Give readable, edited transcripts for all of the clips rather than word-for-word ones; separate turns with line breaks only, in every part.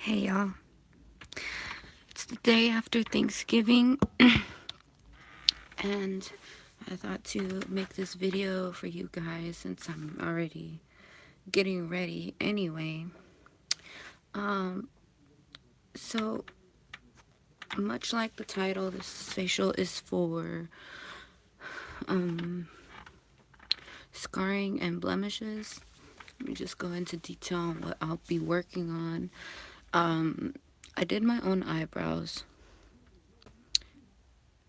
Hey y'all, it's the day after Thanksgiving and I thought to make this video for you guys since I'm already getting ready anyway. So much like the title, this facial is for scarring and blemishes. Let me just go into detail on what I'll be working on. I did my own eyebrows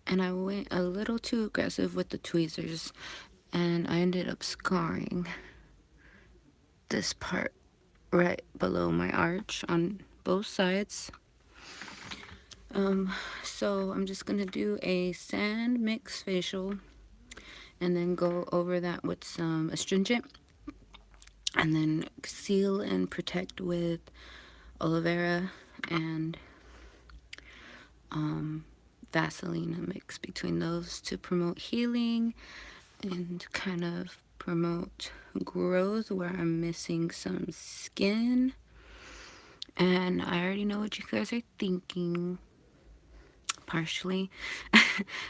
and I went a little too aggressive with the tweezers and I ended up scarring this part right below my arch on both sides. So I'm just gonna do a sand mix facial and then go over that with some astringent and then seal and protect with aloe vera and Vaseline, a mix between those to promote healing and kind of promote growth where I'm missing some skin. And I already know what you guys are thinking, partially.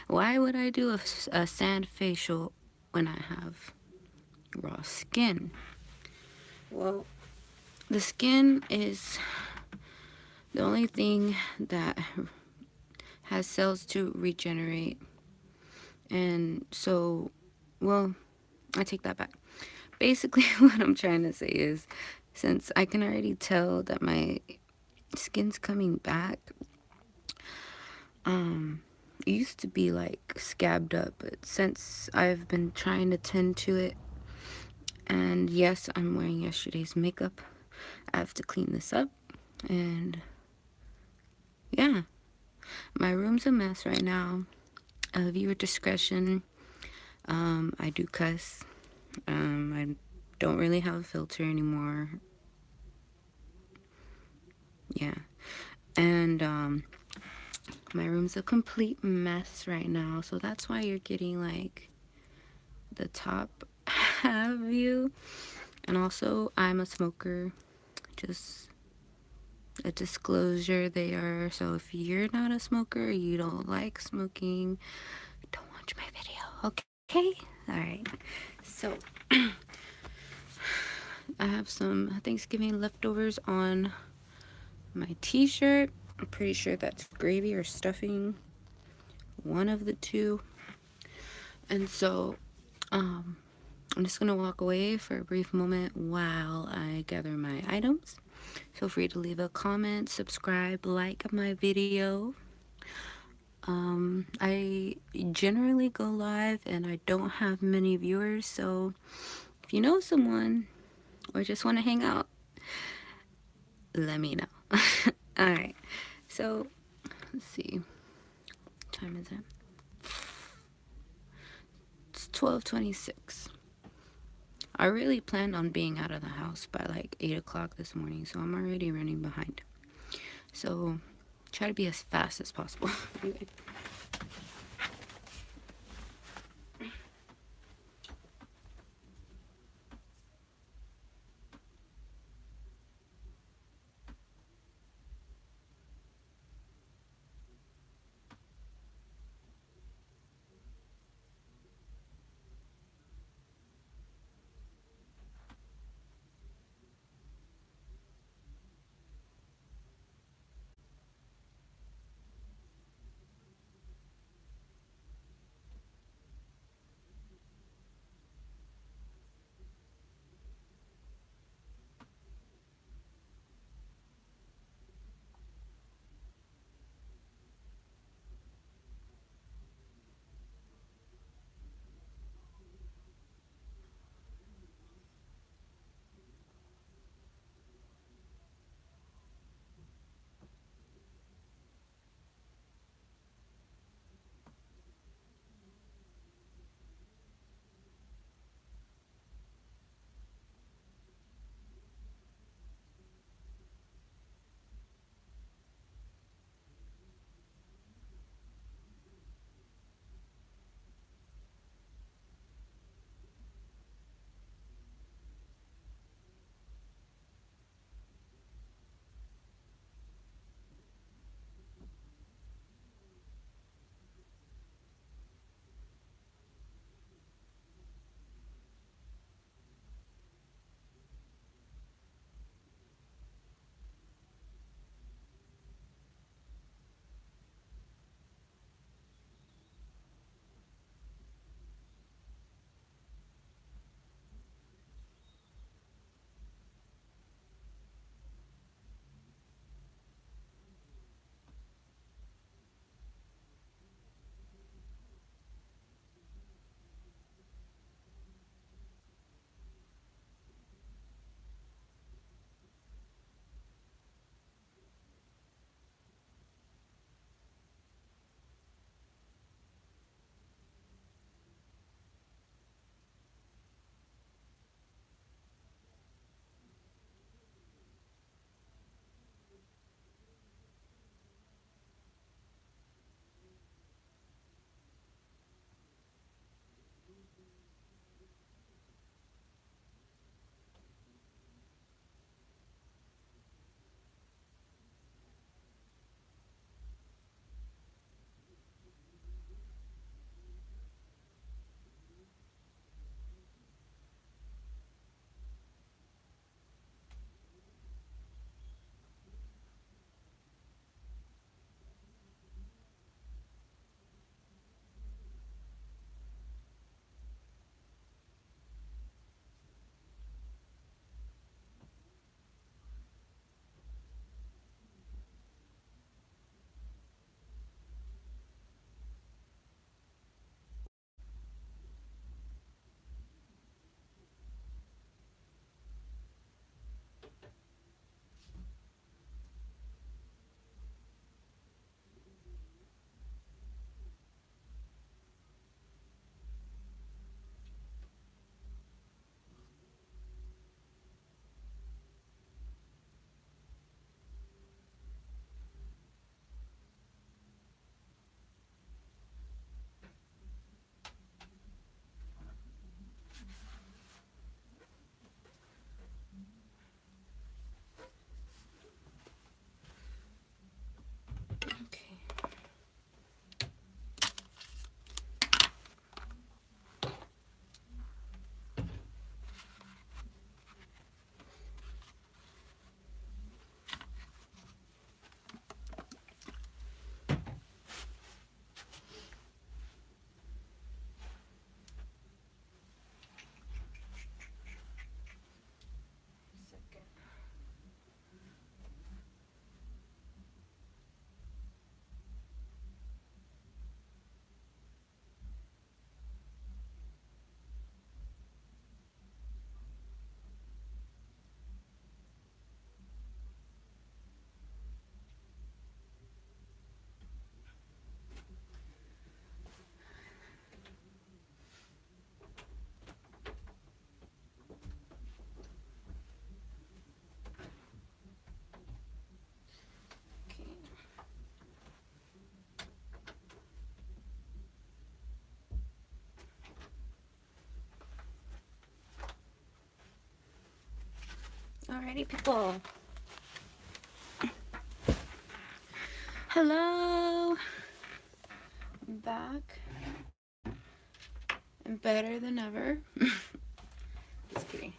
Why would I do a sand facial when I have raw skin? Well, the skin is the only thing that has cells to regenerate. And so, well, I take that back. Basically, what I'm trying to say is, since I can already tell that my skin's coming back, it used to be like scabbed up, but since I've been trying to tend to it, and yes, I'm wearing yesterday's makeup, I have to clean this up. And yeah, my room's a mess right now. Viewer discretion. I do cuss. I don't really have a filter anymore. Yeah. And my room's a complete mess right now, so that's why you're getting like the top half view. And also, I'm a smoker. Just a disclosure there. So if you're not a smoker, you don't like smoking, don't watch my video. Okay? Alright. So I have some Thanksgiving leftovers on my t-shirt. I'm pretty sure that's gravy or stuffing. One of the two. And so I'm just gonna walk away for a brief moment while I gather my items. Feel free to leave a comment, subscribe, like my video. I generally go live and I don't have many viewers, so if you know someone or just want to hang out, let me know. Alright, so let's see. What time is it? It's 12:26. I really planned on being out of the house by like 8 o'clock this morning, so I'm already running behind. So try to be as fast as possible. Anyway. Alrighty, people. Hello. I'm back. I'm better than ever. Just kidding.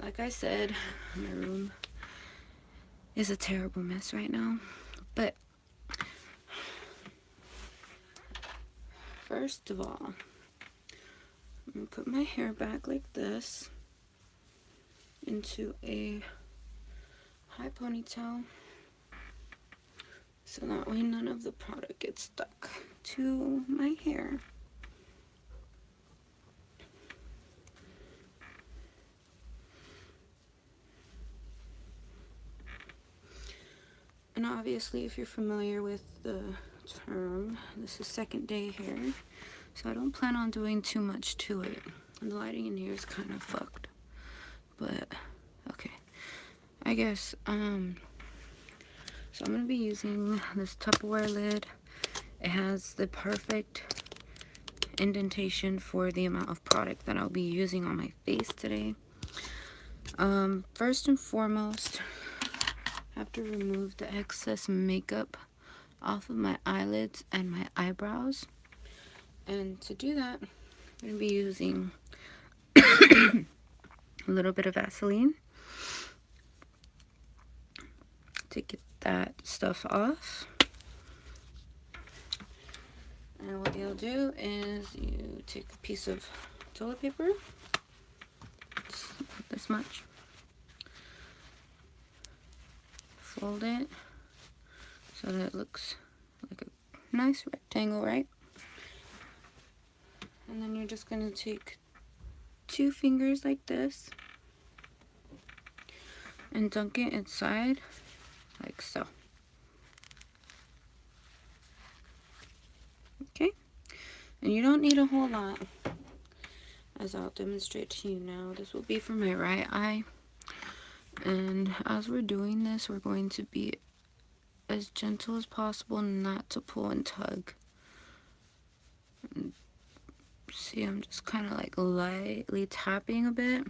Like I said, my room is a terrible mess right now. But first of all, I'm gonna put my hair back like this into a high ponytail, so that way none of the product gets stuck to my hair. And obviously, if you're familiar with the term, this is second day hair, so I don't plan on doing too much to it. And the lighting in here is kind of fucked, but okay. I guess, so I'm gonna be using this Tupperware lid. It has the perfect indentation for the amount of product that I'll be using on my face today. First and foremost, I have to remove the excess makeup off of my eyelids and my eyebrows. And to do that, I'm going to be using a little bit of Vaseline to get that stuff off. And what you'll do is you take a piece of toilet paper, this much, fold it so that it looks like a nice rectangle, right? And then you're just going to take 2 fingers like this and dunk it inside like so. Okay? And you don't need a whole lot, as I'll demonstrate to you now. This will be for my right eye. And as we're doing this, we're going to be as gentle as possible not to pull and tug. And see, I'm just kind of like lightly tapping a bit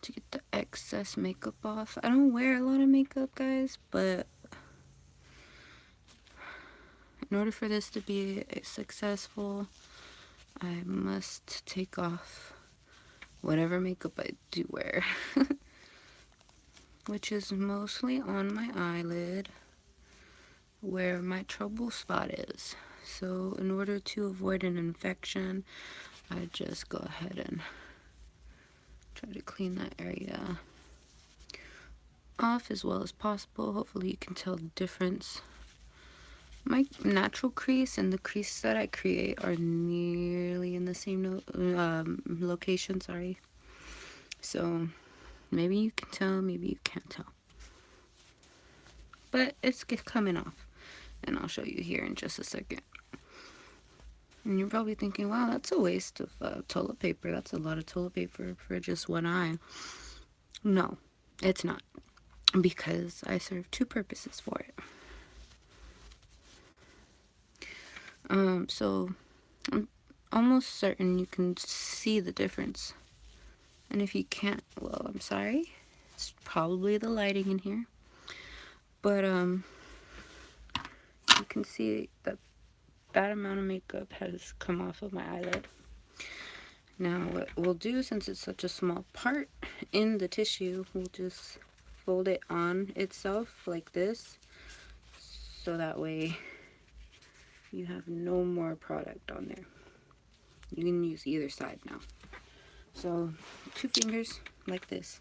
to get the excess makeup off. I don't wear a lot of makeup, guys, but in order for this to be successful, I must take off whatever makeup I do wear, which is mostly on my eyelid where my trouble spot is. So in order to avoid an infection, I just go ahead and try to clean that area off as well as possible. Hopefully you can tell the difference. My natural crease and the crease that I create are nearly in the same location, sorry. So maybe you can tell, maybe you can't tell. But it's coming off, and I'll show you here in just a second. And you're probably thinking, wow, that's a waste of toilet paper. That's a lot of toilet paper for just one eye. No, it's not, because I serve 2 purposes for it. So I'm almost certain you can see the difference. And if you can't, well, I'm sorry. It's probably the lighting in here. But you can see that that amount of makeup has come off of my eyelid. Now what we'll do, since it's such a small part in the tissue, we'll just fold it on itself like this, so that way you have no more product on there. You can use either side now. So 2 fingers like this,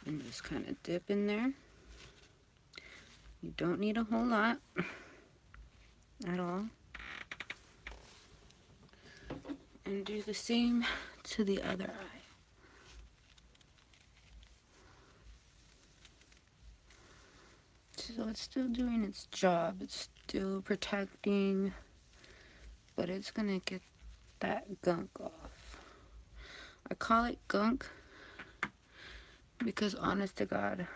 and just kind of dip in there. You don't need a whole lot at all. And do the same to the other eye. So it's still doing its job. It's still protecting, but it's gonna get that gunk off. I call it gunk because, honest to God,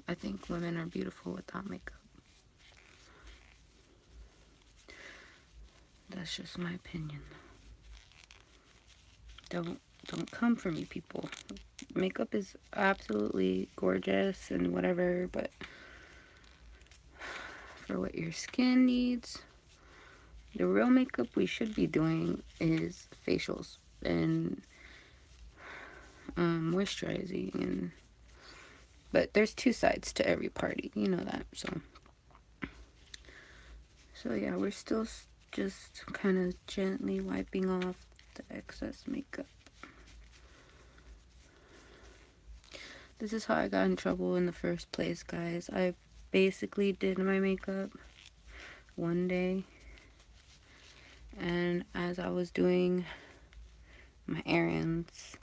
I think women are beautiful without makeup. That's just my opinion. Don't Don't come for me, people. Makeup is absolutely gorgeous and whatever, but for what your skin needs, the real makeup we should be doing is facials and moisturizing. And but there's two sides to every party, you know that. So yeah, we're still just kind of gently wiping off the excess makeup. This is how I got in trouble in the first place, guys. I basically did my makeup one day, and as I was doing my errands,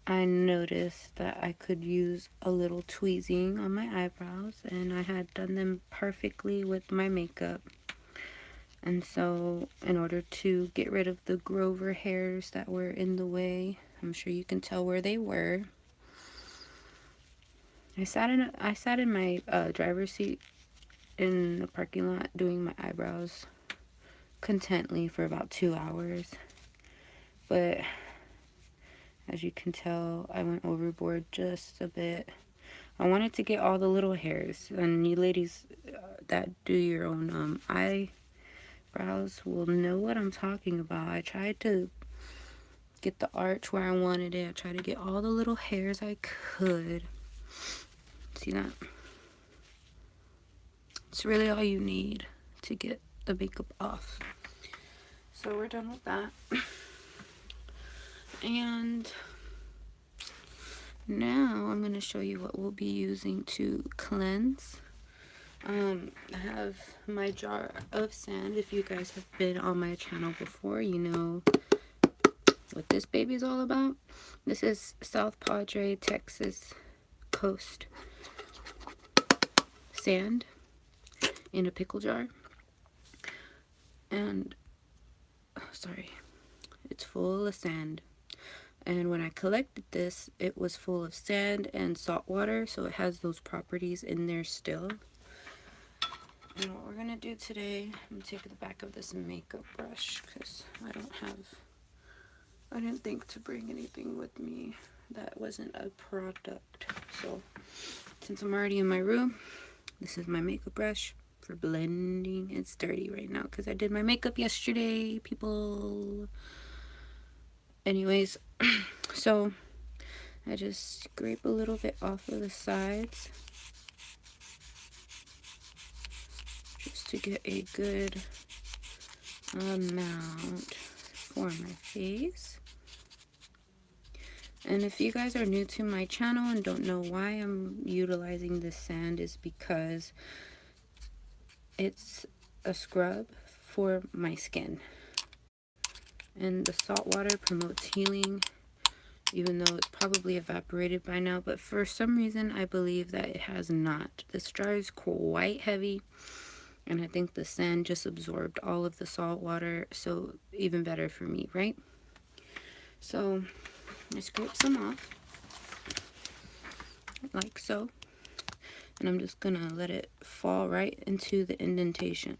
I noticed that I could use a little tweezing on my eyebrows, and I had done them perfectly with my makeup. And so in order to get rid of the Grover hairs that were in the way, I'm sure you can tell where they were, I sat in my driver's seat in the parking lot doing my eyebrows contently for about 2 hours. But as you can tell, I went overboard just a bit. I wanted to get all the little hairs, and you ladies that do your own eyebrows will know what I'm talking about. I tried to get the arch where I wanted it. I tried to get all the little hairs I could. See that? It's really all you need to get the makeup off. So we're done with that. And now I'm going to show you what we'll be using to cleanse. I have my jar of sand. If you guys have been on my channel before, you know what this baby is all about. This is South Padre, Texas coast sand in a pickle jar. And, sorry, it's full of sand. And when I collected this, it was full of sand and salt water, so it has those properties in there still. And what we're going to do today, I'm going to take the back of this makeup brush because I didn't think to bring anything with me that wasn't a product. So since I'm already in my room, this is my makeup brush for blending. It's dirty right now because I did my makeup yesterday, people. Anyways, so I just scrape a little bit off of the sides just to get a good amount for my face. And if you guys are new to my channel and don't know why I'm utilizing this sand, is because it's a scrub for my skin. And the salt water promotes healing, even though it's probably evaporated by now. But for some reason, I believe that it has not. This jar is quite heavy, and I think the sand just absorbed all of the salt water, so even better for me, right? So I scrape some off, like so. And I'm just gonna let it fall right into the indentation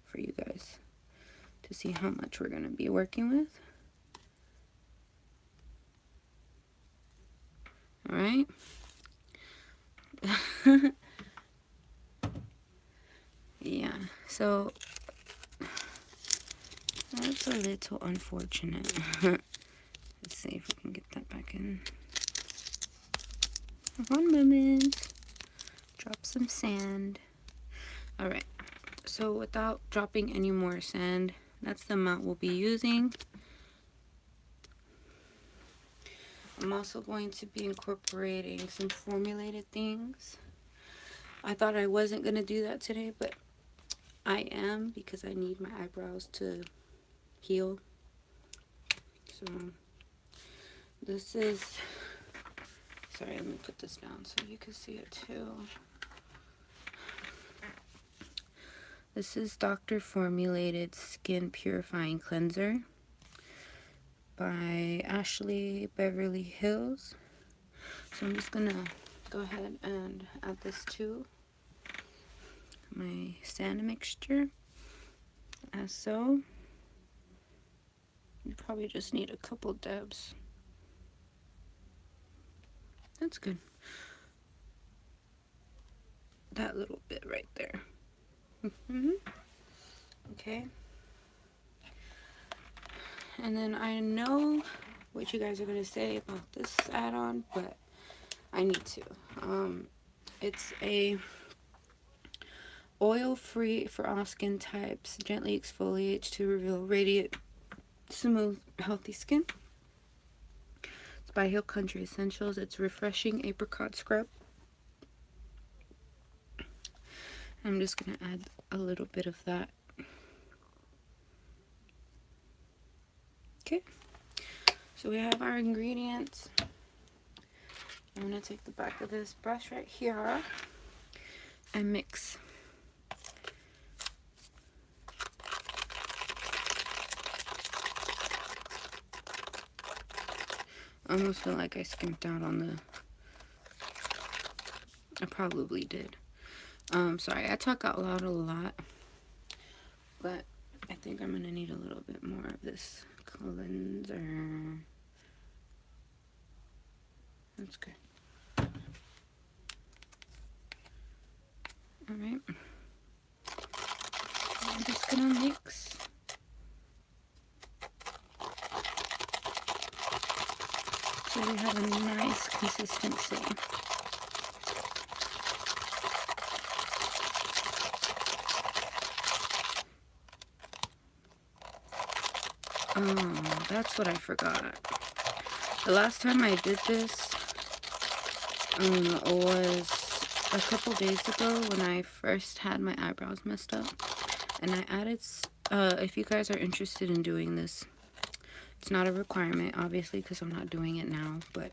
for you guys to see how much we're gonna be working with. All right. Yeah, so that's a little unfortunate. Let's see if we can get that back in. One moment. Drop some sand. All right, so without dropping any more sand, that's the amount we'll be using. I'm also going to be incorporating some formulated things. I thought I wasn't going to do that today, but I am, because I need my eyebrows to heal. So this is, sorry, let me put this down so you can see it too. This is Dr. Formulated Skin Purifying Cleanser by Ashley Beverly Hills. So I'm just gonna go ahead and add this to my sand mixture, as so. You probably just need a couple dabs That's good. That little bit right there. Okay. And then I know what you guys are going to say about this add-on, but I need to. It's a oil-free for all skin types, gently exfoliates to reveal radiant, smooth, healthy skin. It's by Hill Country Essentials. It's refreshing apricot scrub. I'm just going to add a little bit of that. Okay. So we have our ingredients. I'm going to take the back of this brush right here and mix. I almost feel like I skimped out on the... I probably did. Sorry, I talk out loud a lot, but I think I'm going to need a little bit more of this cleanser. That's good. Alright. I'm just going to mix. So we have a nice consistency. Oh, that's what I forgot. The last time I did this was a couple days ago when I first had my eyebrows messed up. And I added, if you guys are interested in doing this, it's not a requirement, obviously, because I'm not doing it now. But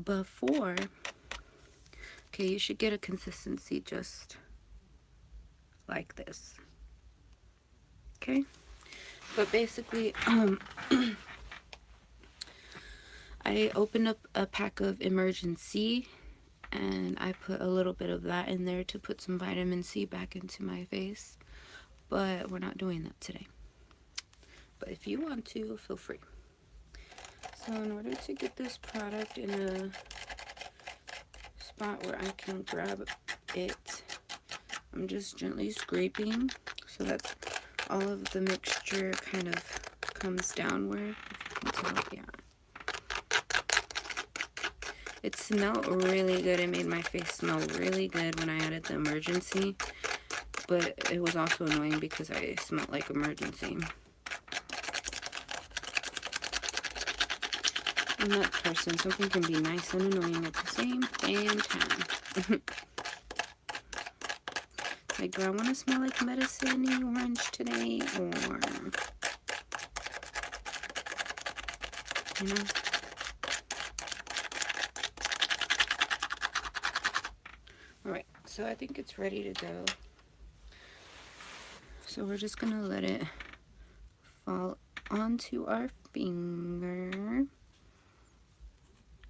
before, okay, you should get a consistency just like this. Okay? But basically, I opened up a pack of Emergency, and I put a little bit of that in there to put some vitamin C back into my face. But we're not doing that today. But if you want to, feel free. So in order to get this product in a spot where I can grab it, I'm just gently scraping so that all of the mixture kind of comes downward. If you can tell, yeah. It smelled really good. It made my face smell really good when I added the Emergency. But it was also annoying because I smelled like Emergency. I'm that person. Something can be nice and annoying at the same damn time. Like, do I want to smell like medicine-y orange today? Or, you know? Alright, so I think it's ready to go. So we're just going to let it fall onto our finger.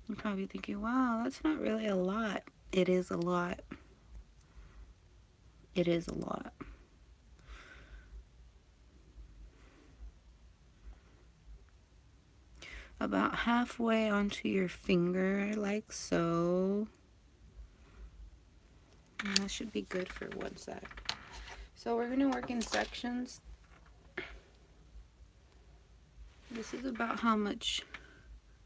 You're probably thinking, wow, that's not really a lot. It is a lot. It is a lot. About halfway onto your finger, like so. And that should be good for one side. So we're going to work in sections. This is about how much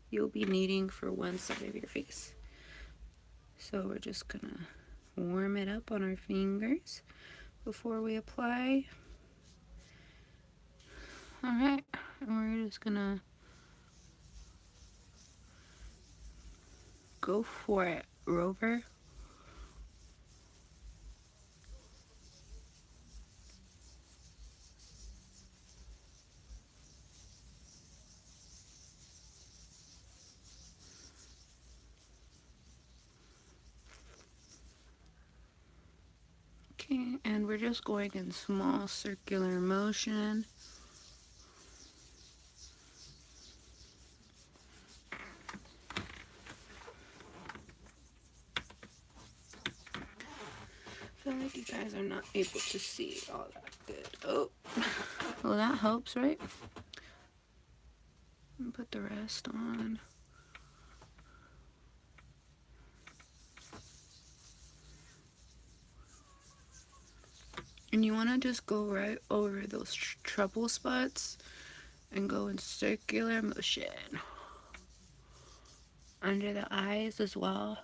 you'll be needing for one side of your face. So we're just going to warm it up on our fingers before we apply. Alright, and we're just going to go for it, Rover. Okay, and we're just going in small circular motion. I feel like you guys are not able to see all that good. Oh, well, that helps, right? And put the rest on. And you want to just go right over those trouble spots and go in circular motion under the eyes as well.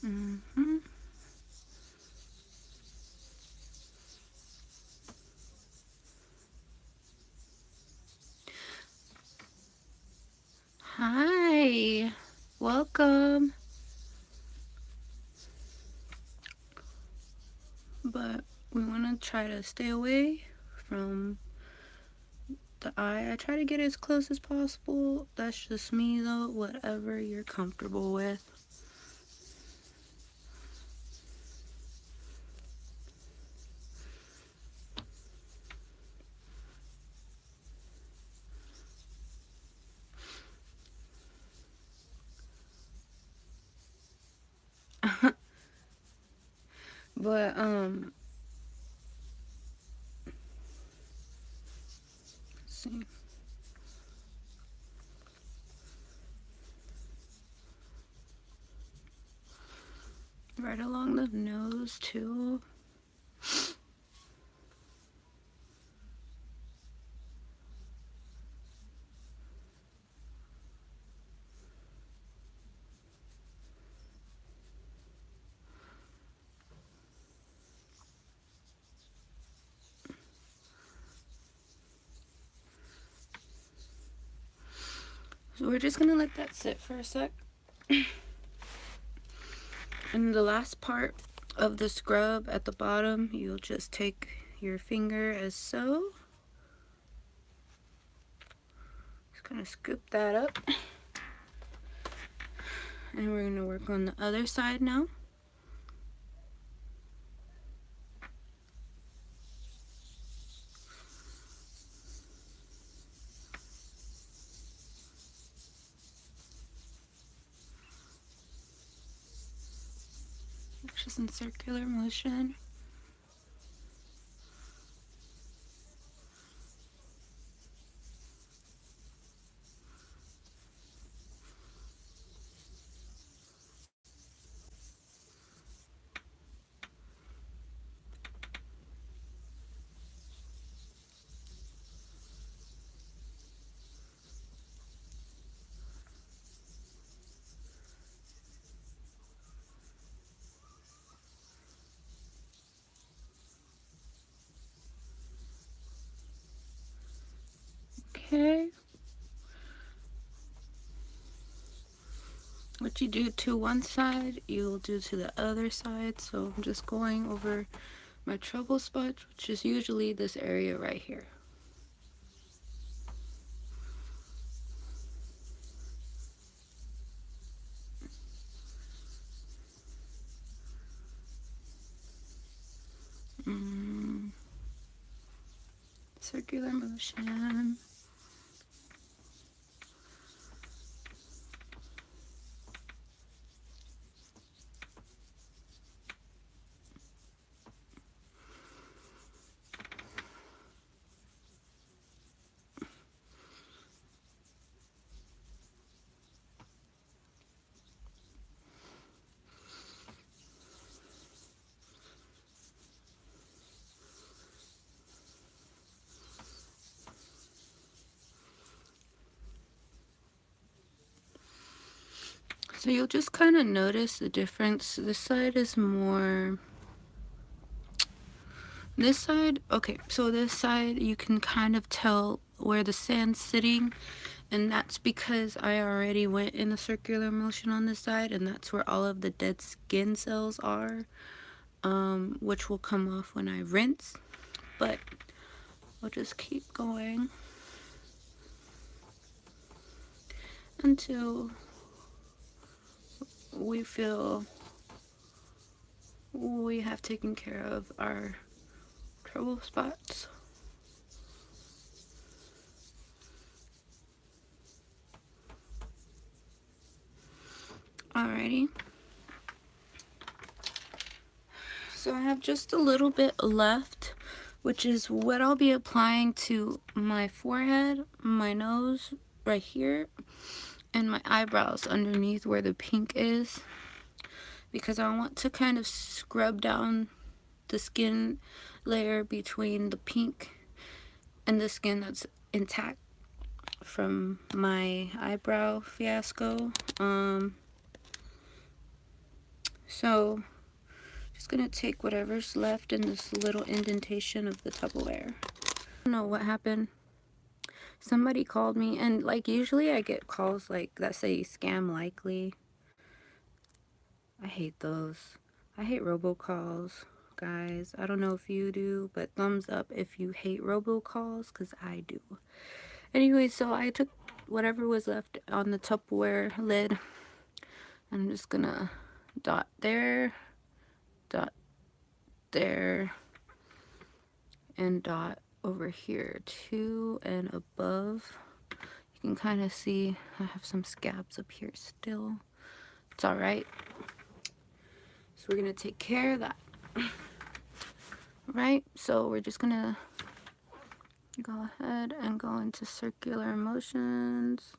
Mm-hmm. Hi, welcome. But we want to try to stay away from the eye. I try to get as close as possible. That's just me though, whatever you're comfortable with. But let's see. Right along the nose too. So we're just gonna let that sit for a sec. And the last part of the scrub at the bottom, you'll just take your finger as so. Just kind of scoop that up. And we're gonna work on the other side now. Just in circular motion. Okay. What you do to one side, you'll do to the other side. So I'm just going over my trouble spot, which is usually this area right here. Circular motion. So you'll just kind of notice the difference. This side is more, this side, okay, so this side you can kind of tell where the sand's sitting, and that's because I already went in a circular motion on this side, and that's where all of the dead skin cells are, which will come off when I rinse. But I'll just keep going until we feel we have taken care of our trouble spots. Alrighty. So I have just a little bit left, which is what I'll be applying to my forehead, my nose right here, and my eyebrows underneath where the pink is, because I want to kind of scrub down the skin layer between the pink and the skin that's intact from my eyebrow fiasco. So just gonna take whatever's left in this little indentation of the Tupperware. I don't know what happened. Somebody called me, and like usually I get calls like that say scam likely. I hate those. I hate robocalls, guys. I don't know if you do, but thumbs up if you hate robocalls, because I do. Anyway, so I took whatever was left on the Tupperware lid. I'm just gonna dot there, and dot over here too, and above. You can kind of see I have some scabs up here still. It's all right. So we're gonna take care of that. Right, so we're just gonna go ahead and go into circular motions.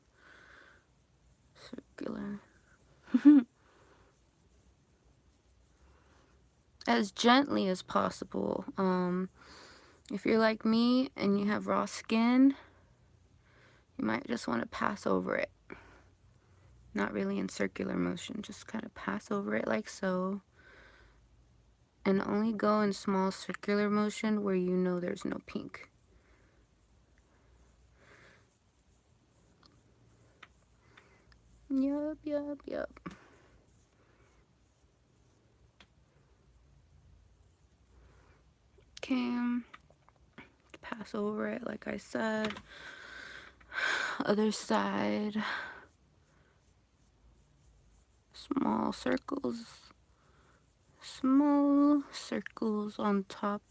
Circular. As gently as possible. If you're like me and you have raw skin, you might just want to pass over it. Not really in circular motion, just kind of pass over it like so. And only go in small circular motion where you know there's no pink. Yup. Okay. Pass over it like I said. Other side. Small circles on top.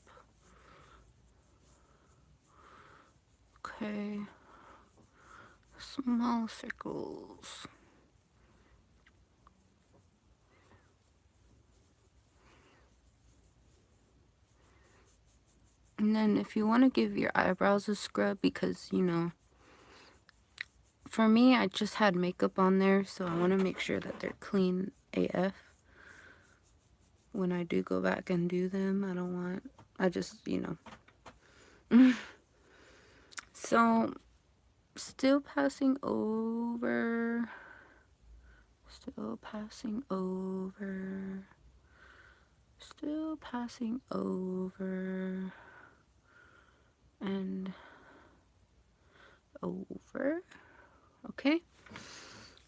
Okay, small circles. And then if you want to give your eyebrows a scrub, because you know, for me I just had makeup on there, so I want to make sure that they're clean AF when I do go back and do them. I just, you know. So still passing over, still passing over, and over. Okay,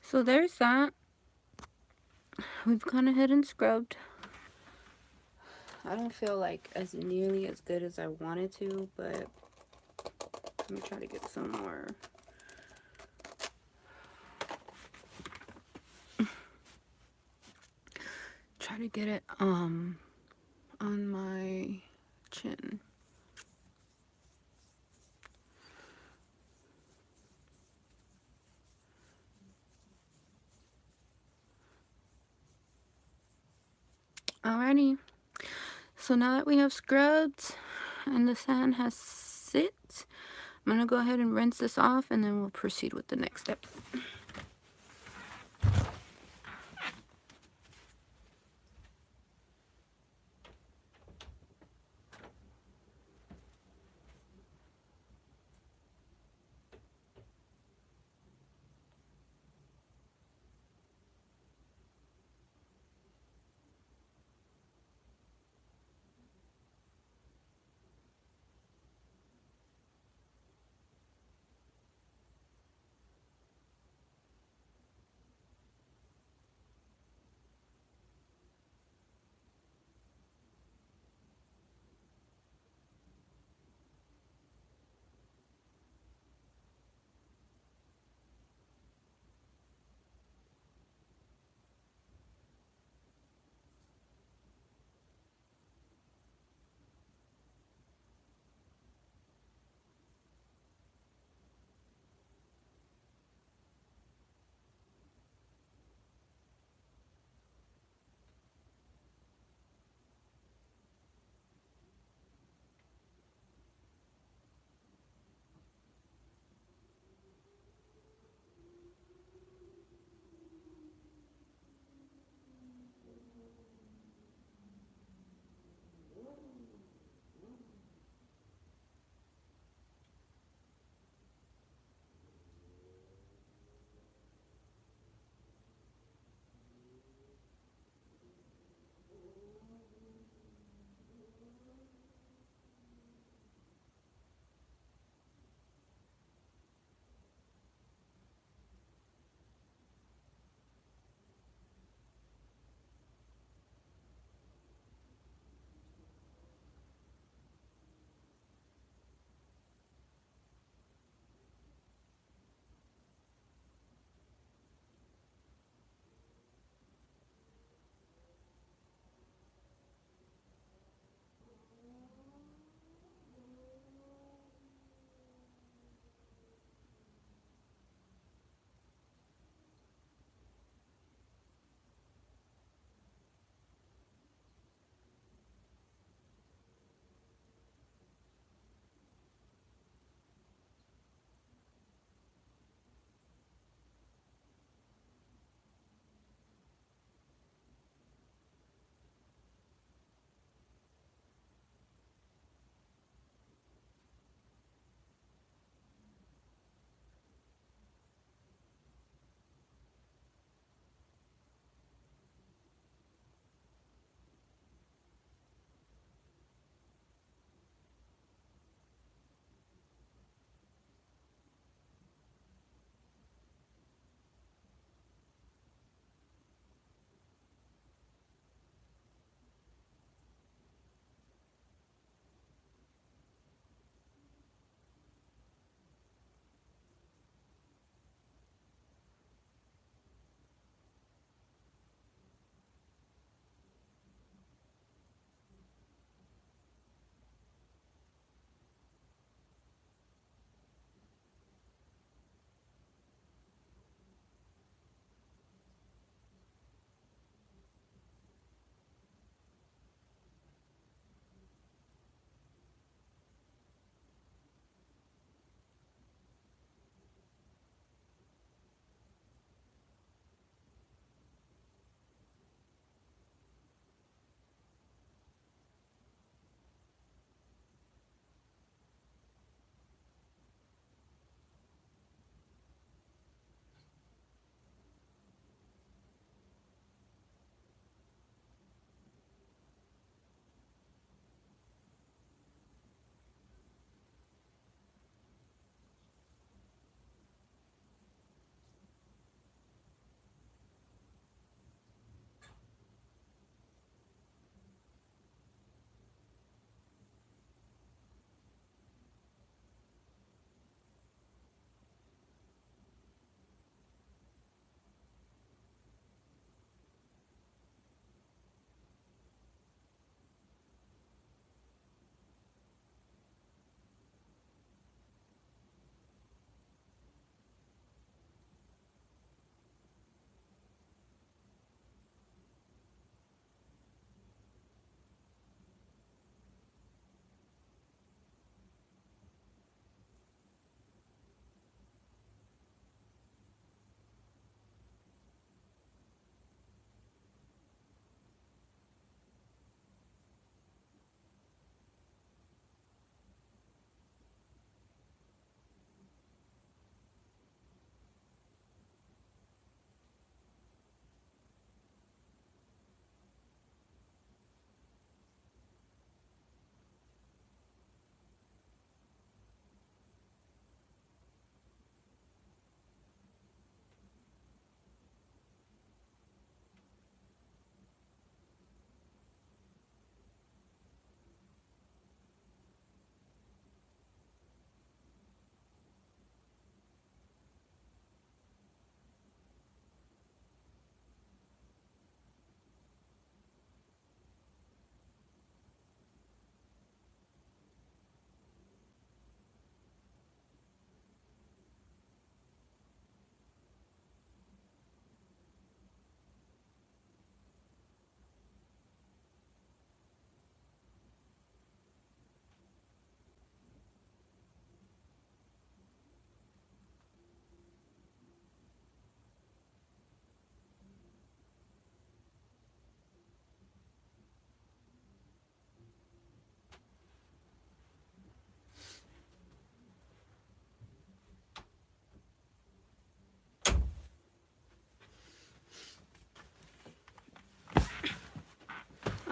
so there's that. We've gone ahead and scrubbed. I don't feel like as nearly as good as I wanted to, but let me try to get some more. Try to get it on my chin. Alrighty. So now that we have scrubbed and the sand has sit, I'm gonna go ahead and rinse this off, and then we'll proceed with the next step.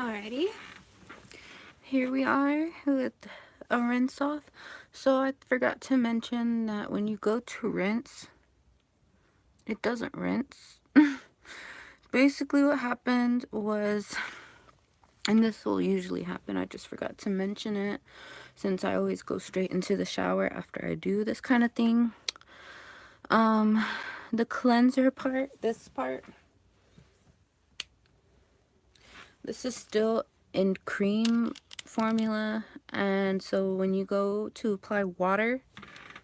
Alrighty, here we are with a rinse off. So I forgot to mention that when you go to rinse, it doesn't rinse. Basically what happened was, and this will usually happen, I just forgot to mention it since I always go straight into the shower after I do this kind of thing. The cleanser part, this part, this is still in cream formula, and so when you go to apply water,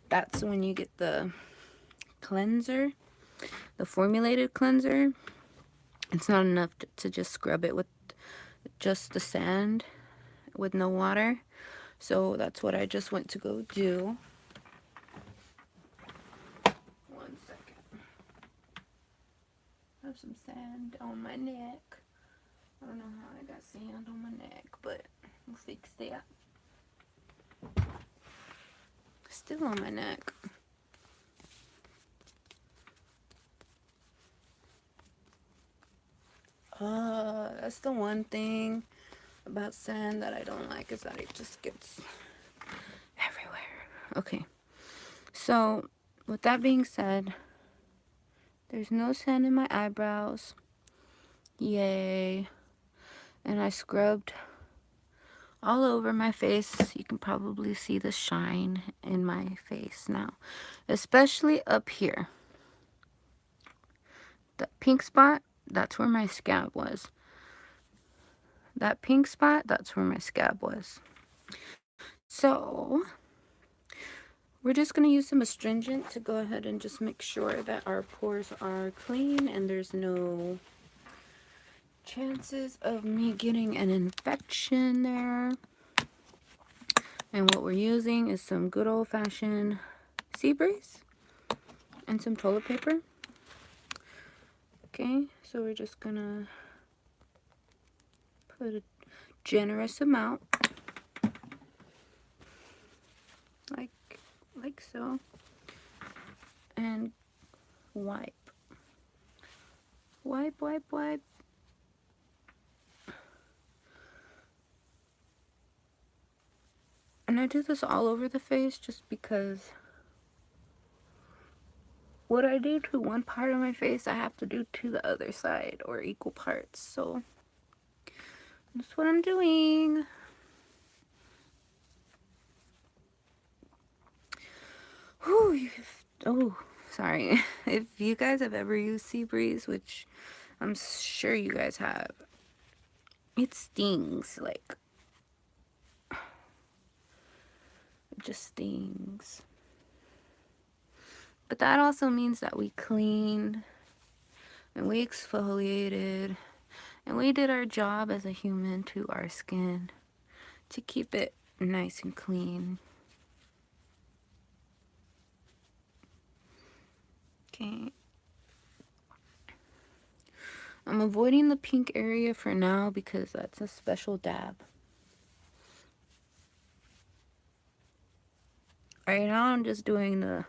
that's when you get the cleanser, the formulated cleanser. It's not enough to just scrub it with just the sand with no water. So that's what I just went to go do. One second. I have some sand on my neck. I don't know how I got sand on my neck, but we'll fix that. Still on my neck. That's the one thing about sand that I don't like, is that it just gets everywhere. Okay, so with that being said, there's no sand in my eyebrows. Yay. And I scrubbed all over my face. You can probably see the shine in my face now, especially up here. The pink spot, that's where my scab was. That pink spot, that's where my scab was. So we're just going to use some astringent to go ahead and just make sure that our pores are clean and there's no chances of me getting an infection there. And what we're using is some good old-fashioned sea breeze and some toilet paper. Okay, so we're just gonna put a generous amount, like so, and wipe. Wipe, wipe, wipe. And I do this all over the face just because what I do to one part of my face, I have to do to the other side, or equal parts. So that's what I'm doing. Whew, oh, sorry. If you guys have ever used Sea Breeze, which I'm sure you guys have, it stings. Like, it just stings. But that also means that we cleaned and we exfoliated and we did our job as a human to our skin to keep it nice and clean. Okay. I'm avoiding the pink area for now because that's a special dab. Right now I'm just doing the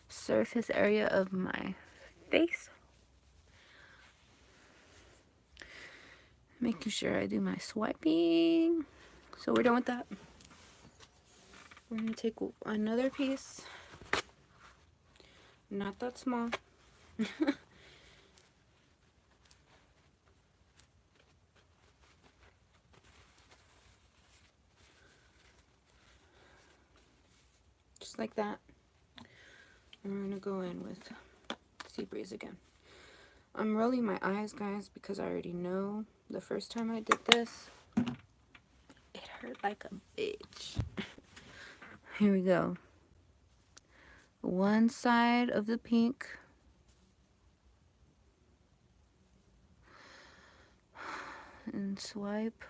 surface area of my face. Making sure I do my swiping. So we're done with that. We're going to take another piece. Not that small. Just like that. And we're going to go in with Sea Breeze again. I'm rolling my eyes, guys, because I already know the first time I did this, it hurt like a bitch. Here we go. One side of the pink. And swipe.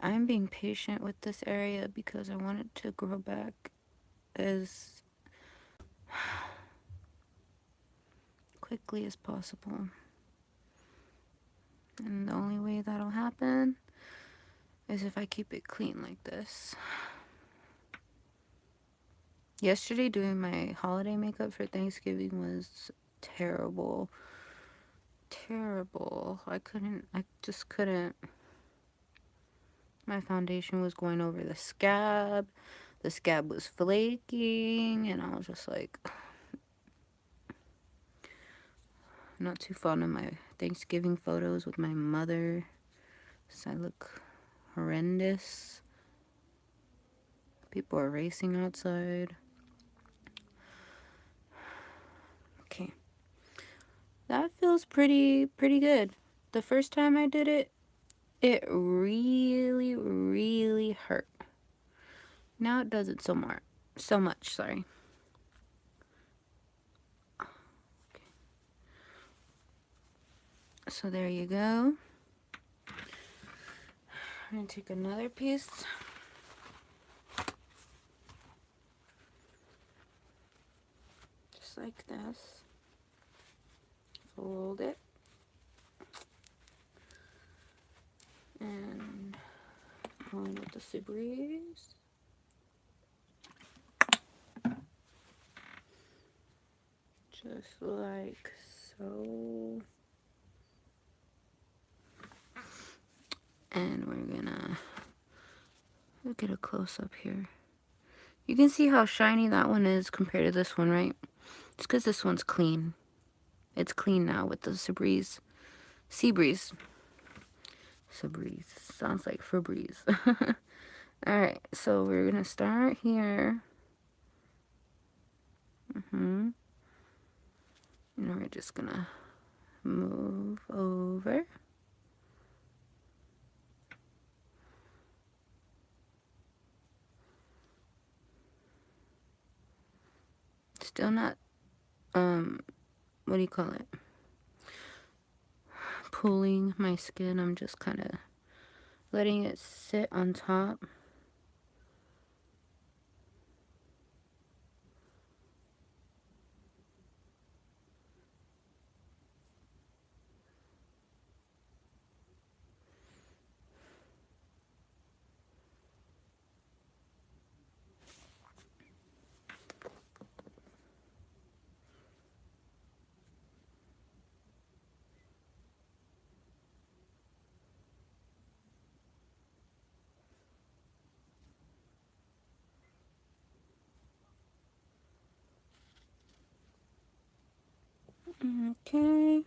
I'm being patient with this area because I want it to grow back as quickly as possible. And the only way that'll happen is if I keep it clean like this. Yesterday doing my holiday makeup for Thanksgiving was terrible. Terrible. I just couldn't. My foundation was going over the scab. The scab was flaking, and I was just like, not too fond of my Thanksgiving photos with my mother. So I look horrendous. People are racing outside. Okay. That feels pretty good. The first time I did it, it really hurt. Now it doesn't so much, sorry. Okay. So there you go. I'm gonna take another piece. Just like this. Fold it. And on with the Subaru's. Just like so. And we're gonna get a close-up here. You can see how shiny that one is compared to this one, right? It's because this one's clean. It's clean now with the Febreze. Seabreeze. Febreze. Sounds like Febreze. Alright, so we're gonna start here. And we're just gonna move over. Still not, what do you call it? Pulling my skin. I'm just kind of letting it sit on top. Okay.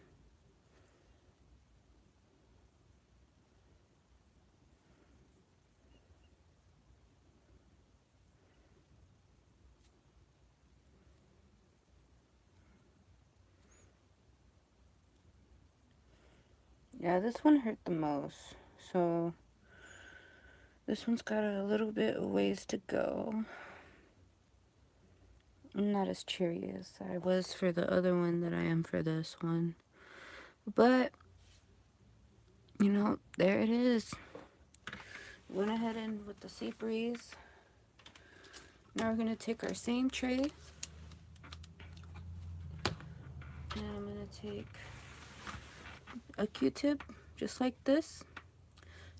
Yeah, this one hurt the most. So this one's got a little bit of ways to go. I'm not as cheery as I was for the other one that I am for this one. But, you know, there it is. Went ahead and with the Sea Breeze. Now we're going to take our same tray. And I'm going to take a Q-tip, just like this.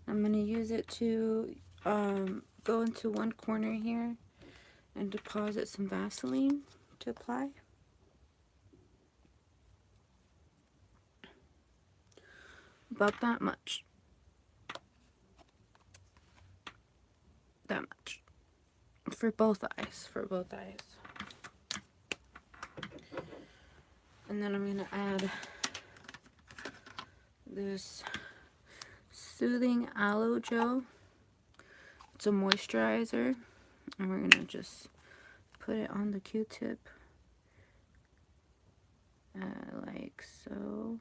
I'm going to use it to go into one corner here and deposit some Vaseline to apply. About that much. That much. For both eyes. And then I'm going to add this Soothing Aloe Gel. It's a moisturizer. And we're going to just put it on the Q-tip. Like so.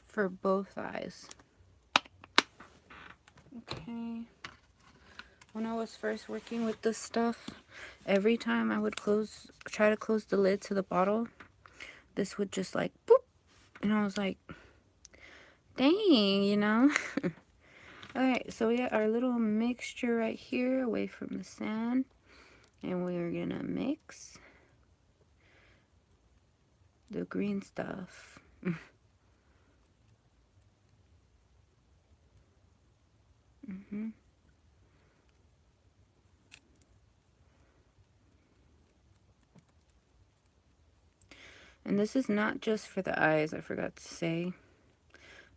For both eyes. Okay. When I was first working with this stuff, every time I would try to close the lid to the bottle, this would just like boop. And I was like, dang, you know. Alright, so we got our little mixture right here away from the sand. And we're gonna mix the green stuff. And this is not just for the eyes, I forgot to say,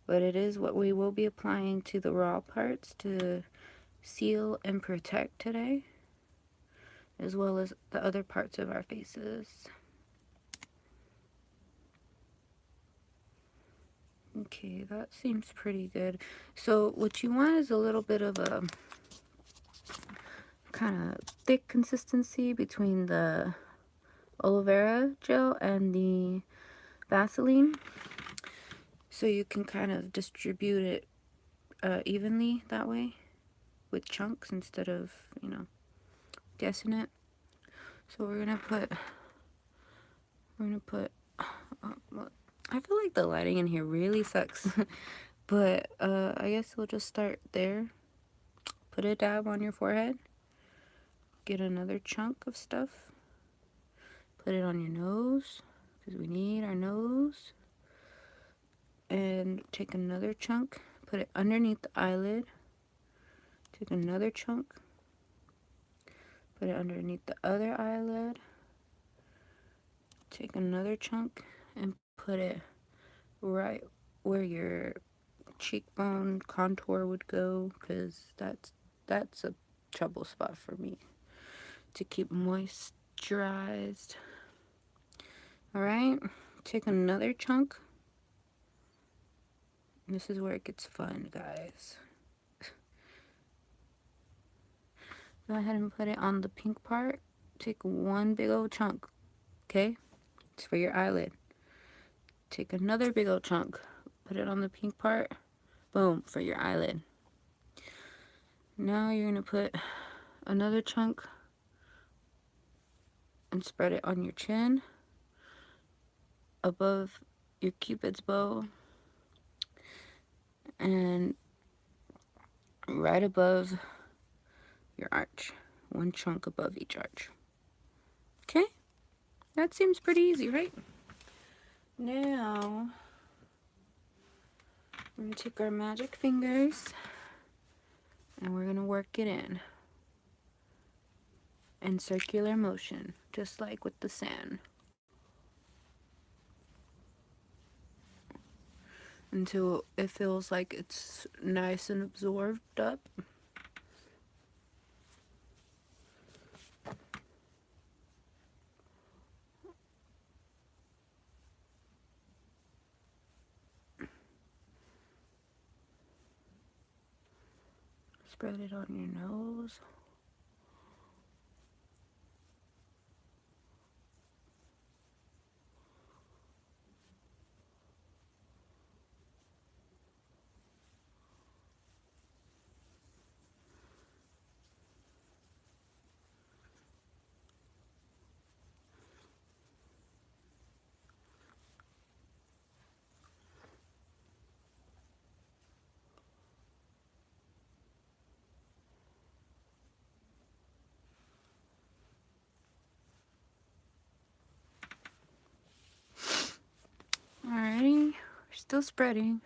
but it is what we will be applying to the raw parts to seal and protect today, as well as the other parts of our faces. Okay, that seems pretty good. So what you want is a little bit of a kind of thick consistency between the aloe vera gel and the Vaseline, so you can kind of distribute it evenly that way with chunks instead of, you know, guessing it. So we're gonna put well, I feel like the lighting in here really sucks. But I guess we'll just start there. Put a dab on your forehead, get another chunk of stuff, put it on your nose because we need our nose, and take another chunk, put it underneath the eyelid, take another chunk, put it underneath the other eyelid, take another chunk and put it right where your cheekbone contour would go, because that's a trouble spot for me to keep moisturized. All right, take another chunk. This is where it gets fun, guys. Go ahead and put it on the pink part. Take one big old chunk, okay? It's for your eyelid. Take another big old chunk, put it on the pink part. Boom, for your eyelid. Now you're gonna put another chunk and spread it on your chin, above your cupid's bow, and right above your arch. One chunk above each arch. Okay? That seems pretty easy, right? Now, we're gonna take our magic fingers and we're gonna work it in circular motion, just like with the sand, until it feels like it's nice and absorbed up. Spread it on your nose. Alrighty, we're still spreading.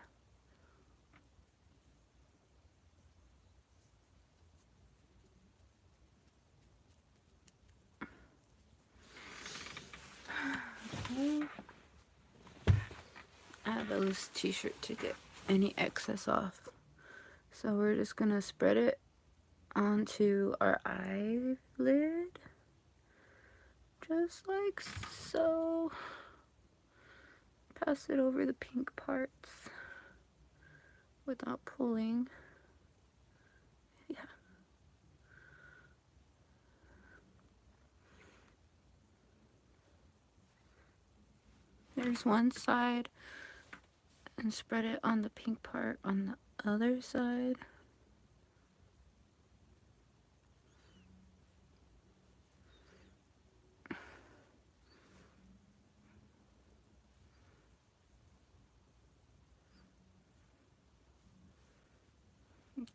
I have a loose t-shirt to get any excess off. So we're just gonna spread it onto our eyelid, just like so. Pass it over the pink parts without pulling. Yeah. There's one side, and spread it on the pink part on the other side.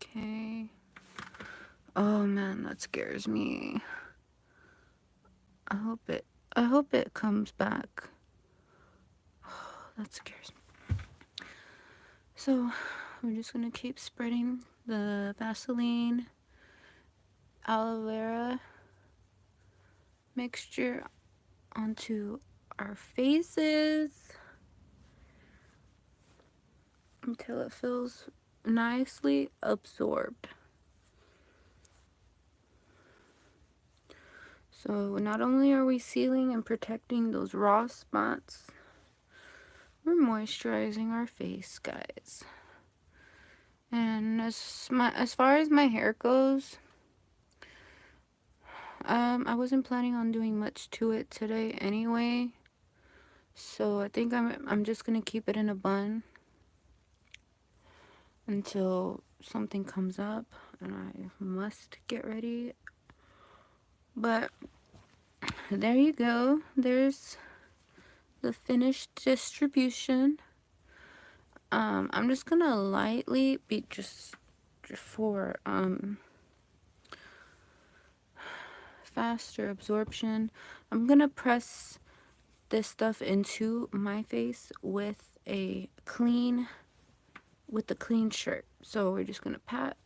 Okay. Oh man, that scares me. I hope it comes back. Oh, that scares me. So we're just gonna keep spreading the Vaseline, aloe vera mixture onto our faces until it feels nicely absorbed. So not only are we sealing and protecting those raw spots, we're moisturizing our face, guys. And as far as my hair goes, I wasn't planning on doing much to it today anyway. So I think I'm just gonna keep it in a bun until something comes up and I must get ready. But there you go. There's the finished distribution. I'm just gonna lightly be just for faster absorption. I'm gonna press this stuff into my face with a clean shirt. So we're just gonna pat.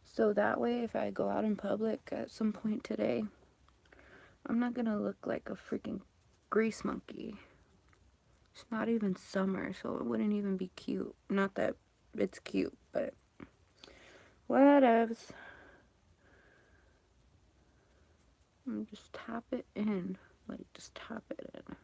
So that way, if I go out in public at some point today, I'm not gonna look like a freaking grease monkey. It's not even summer, so it wouldn't even be cute. Not that it's cute, but whatevs. Just tap it in. Like, just tap it in.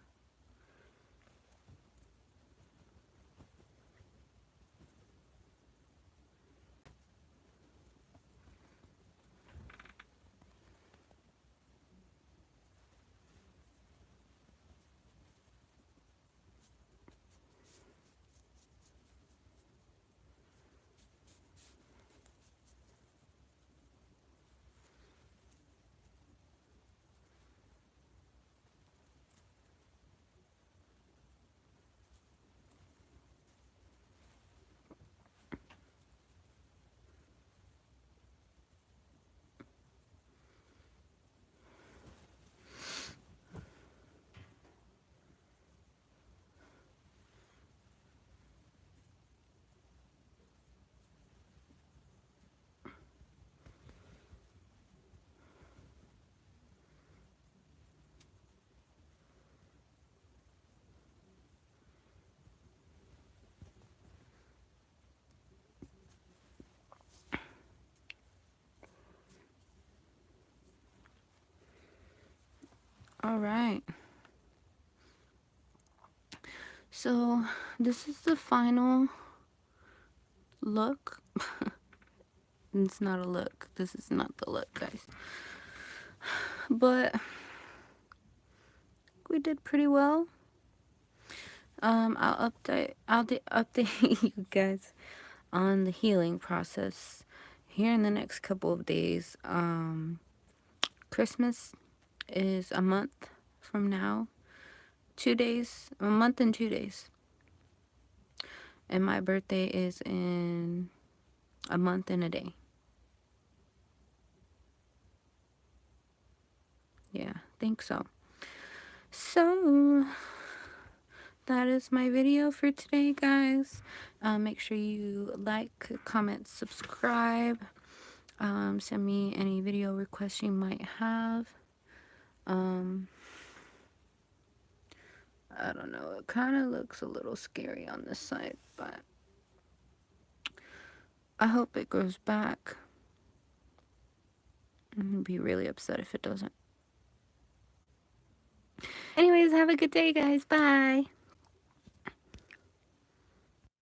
Alright. So, this is the final look. It's not a look. This is not the look, guys. But we did pretty well. I'll update you guys on the healing process here in the next couple of days. Christmas is a month from now. 2 days, a month and 2 days. And my birthday is in a month and a day. Yeah, I think so. So, that is my video for today, guys. Make sure you like, comment, subscribe. Send me any video requests you might have. I don't know. It kind of looks a little scary on this side, but I hope it grows back. I'd be really upset if it doesn't. Anyways, have a good day, guys. Bye.